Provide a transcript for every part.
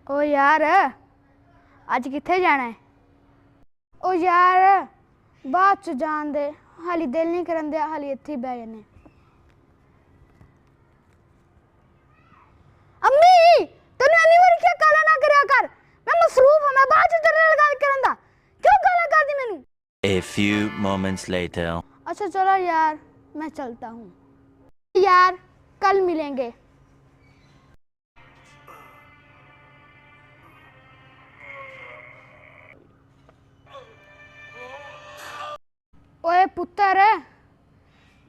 ओ यार अज कित्थे जाना है? ओ यार बाद च जान दे, हाली दिल नहीं करन दिया, हाली इत्थे ही बह जन्ने। अम्मी तन्नू इन्नी बारी क्या गाला ना करया कर, मैं मसरूफ हां, मैं बाद च तेरे नाल गल करन दा, क्यों गाला करदी मैनू? A few moments later. अच्छा चलो यार मैं चलता हूँ यार, कल मिलेंगे। ओए पुत्तर,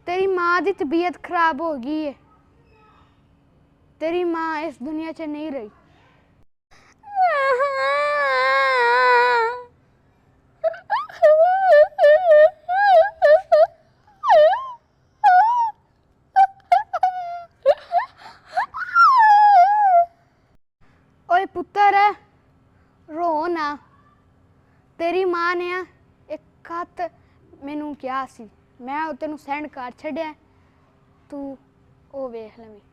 तेरी माँ की तबीयत खराब हो गई है, तेरी माँ इस दुनिया च नहीं रही। ओए पुत्तर रो ना, तेरी माँ ने एक खत मैनू कहा सी, मैं तेनू सेंड कर छड्या, तू ओ वेख लवीं।